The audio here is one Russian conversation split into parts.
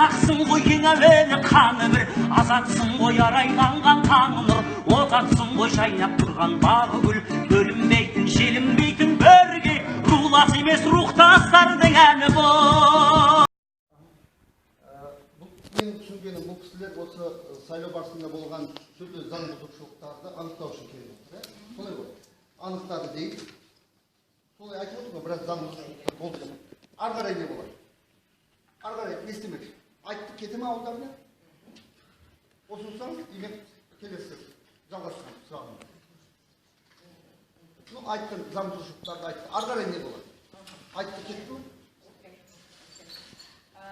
Қазақсың ғой ең әуелі қаны бір, азатсың ғой арайланған таң нұр, отатсың ғой жайнап тұрған бағы гүл, бөлінбейтін желінбейтін бірге, рулас емес рухтастардың әні бұл. Менің түсінгенім, бұл кісілер осы сайлау барысында болған түрлі заң бұзушылықтарды анықтау үшін келіп отыр. Солай ғой, анықтады дейді. Солай айтып отыр ғой, біраз заң бұзушылықтар болды. Ары қарай не болады? Ары қарай не істемек? Айтты кете ме ауылдарына? Осынсаңыз, егер келесі жалғасқан сұрағым. Айтты заң бұзушылықтарды айтты. Ары қарай не болады? Айтты кетті ме?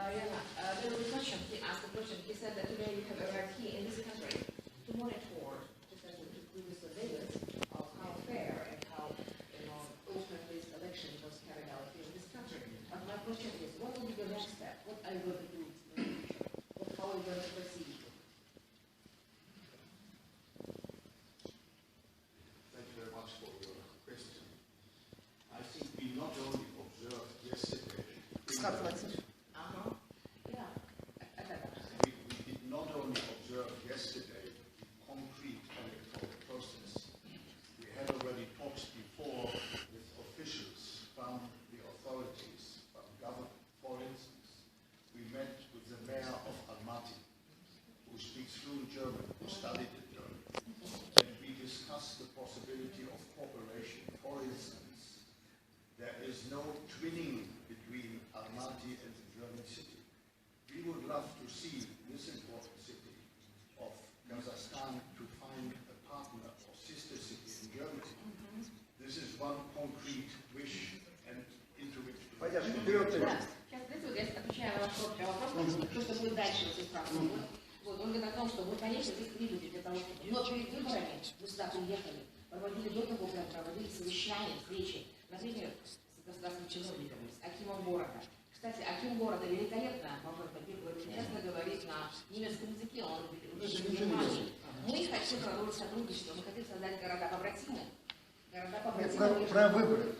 There was a question, he asked a question, he said that today you have arrived here in this country to monitor, to do the surveillance of how fair and how, ultimately this election was carried out here in this country. But my question is, what will be the next step? What are you going to do in the future? How are you going to proceed? Thank you very much for your question. I think we not only observed yesterday, yesterday concrete electoral process. We had already talks before with officials from the authorities, from government. For instance, we met with the mayor of Almaty, who speaks fluent German, who studied the German, and we discussed the possibility of cooperation. For instance, there is no twinning between Almaty and the German city. We would love to see this important city of Kazakhstan to find a partner or sister city in Germany. This is one concrete wish and into which... Сейчас, отвечая на ваш короткий вопрос, то, что будет дальше в этой справке. Вот, он говорит о том, что вы, конечно, здесь прибыли для того, чтобы... Но перед выборами вы сюда приехали, проводили до того, как проводили совещания, встречи, например, с государственными чиновниками, с акимом города. Кстати, аким города великолепно, может быть, честно говорить на немецком языке, он учит в Германии. Мы хотим продолжить сотрудничество, мы хотим создать города-побратимы. Про выборы.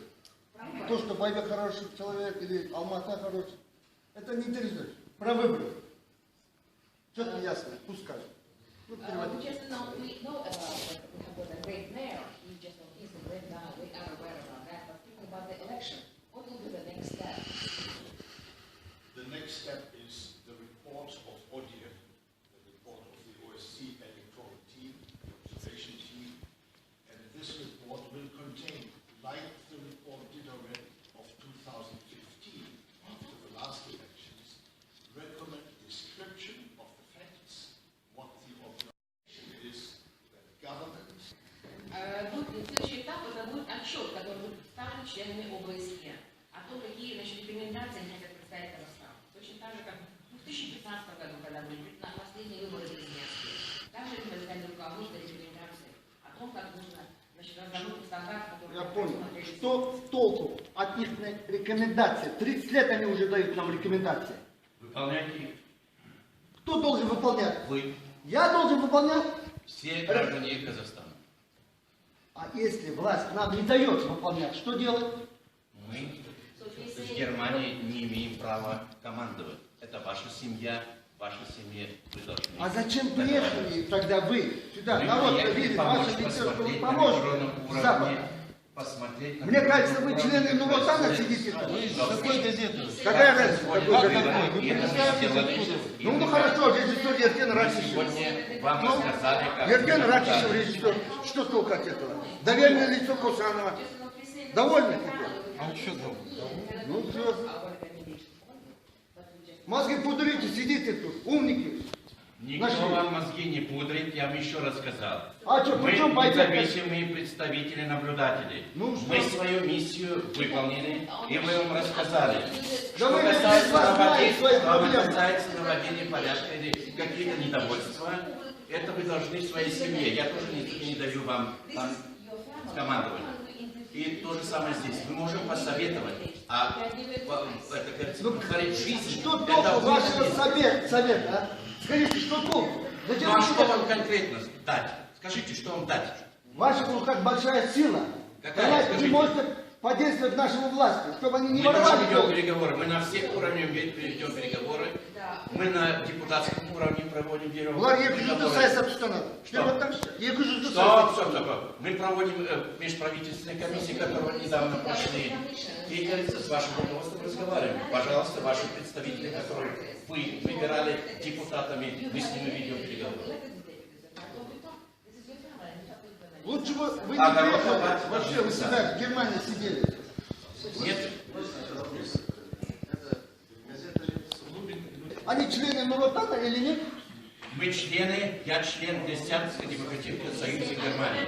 То, что Байбек хороший человек или Алмата хороший, это не интересует. Про выборы. Четко ясно, пусть скажет. We just know, we know about it. We have got a great mayor. He just know he's a great guy. We are aware about that. But thinking about the election, what will be the next step? The next step is the report of ODIHR, the report of the OSCE electoral team, the observation team, and this report will contain, like the report did already of 2015, after the last elections, recommend description of the facts, what the observation is that government... Следующий этап это будет отчет, который будет представлен членами ОБСЕ о том, какие рекомендации они хотят представить Казахстану. Точно так же, как в 2015 году, когда были последние выборы президентские. Также мы дали руководство рекомендации о том, как нужно разработать стандарт, который... Я понял. Что толку от их рекомендаций? 30 лет они уже дают нам рекомендации. Выполняйте их. Кто должен выполнять? Вы. Я должен выполнять? Все граждане Казахстана. А если власть нам не дает выполнять, что делать? Мы в Германии не имеем права командовать. Это ваша семья, ваша семья. Вы должны... А зачем приехали тогда вы сюда? Мы Народ приехали видит, помочь, ваше лицо, что вы посмотреть на поможете. международном уровне, Запада. посмотреть на Мне кажется, вы международном члены уровне, Нуротана как сидите. Какой газеты? Какая разница? Сегодня Какой вы газеты? вы представляете, Ну хорошо, режиссер Ерген Рачишев. сегодня вам рассказали, как... Ерген Рачишев режиссер. Что толку от этого? Доверенное лицо Косанова. Довольны теперь? А он что думал? Ну все. Мозги пудрите, сидите тут, умники. Никто вам мозги не пудрит, я вам еще раз сказал. А что, Мы причем пойдем? независимые представители, наблюдатели. Ну, Мы что? свою миссию выполнили, и мы вам рассказали. Да Что вы касается без вас знаете свои проблемы. наводения порядка или какие-то недовольства, это вы должны в своей семье. Я тоже не даю вам там командовать. И то же самое здесь. Мы можем посоветовать, а это, как говорит, жизнь... Что это толку вы вашего здесь. совета, а? Скажите, что толку? Зачем Ну а вы что сюда? вам конкретно дать? Скажите, что вам дать? Ваша в руках большая сила. Какая? Давайте, вы Скажите. можете подействовать нашему власти, чтобы они не Мы тоже воровали. ведем переговоры, мы на всех уровнях ведем переговоры, мы на депутатском уровне проводим Bunlar екі жүзді переговоры. саясат ұстанады. Что? Вот так что? Екі жүзді Стоп, саясат. стоп. Мы проводим межправительственные комиссии, которые недавно прошли. И, говорится, с вашим руководством разговариваем. Пожалуйста, ваши представители, которые вы выбирали депутатами, мы с ними ведем переговоры. Лучше бы вы не А народ приехали, власть вообще вы должен себя в Германии сидели. Нет, Они члены Нуротана или нет? мы члены, я член Христианско-демократического союза Германии.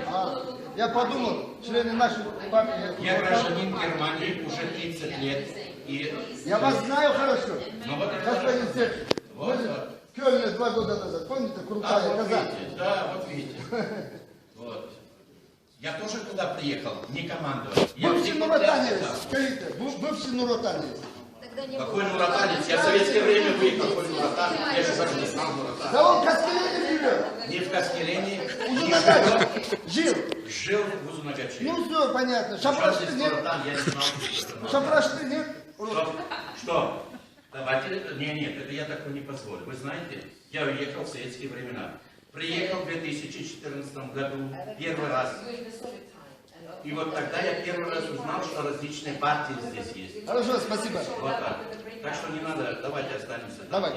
Я подумал, члены нашей партии. Я гражданин Германии уже 30 лет. И Я вас знаю хорошо. Ну, вот это Господин хорошо. Серж, Вот, вы же вот. в Кёльне 2 года назад, помните, крутая вот коза? видите, да, вот видите. Вот. Я тоже туда приехал, не командовал. Я Бывший в Нуротанец, депутате. скажите, бывший Нуротанец. Какой Нуротанец? Я в советское время выехал, какой Нуротанец. Я же даже не знал Нуротанец. Да он в Каскелене живет. Не в Каскелене, У не Зунагача жил. жил в Узунагаче. Ну все, понятно. Сейчас Шапрашты здесь нет. Нуротан, я не знал, что это Нуротан. Шапрашты нет. Что? Давайте, нет, это я такого не позволю. Вы знаете, я уехал в советские времена. Приехал в 2014 году первый раз. И вот тогда я первый раз узнал, что различные партии здесь есть. Хорошо, спасибо. Вот так. Так что не надо, давайте останемся. Давай.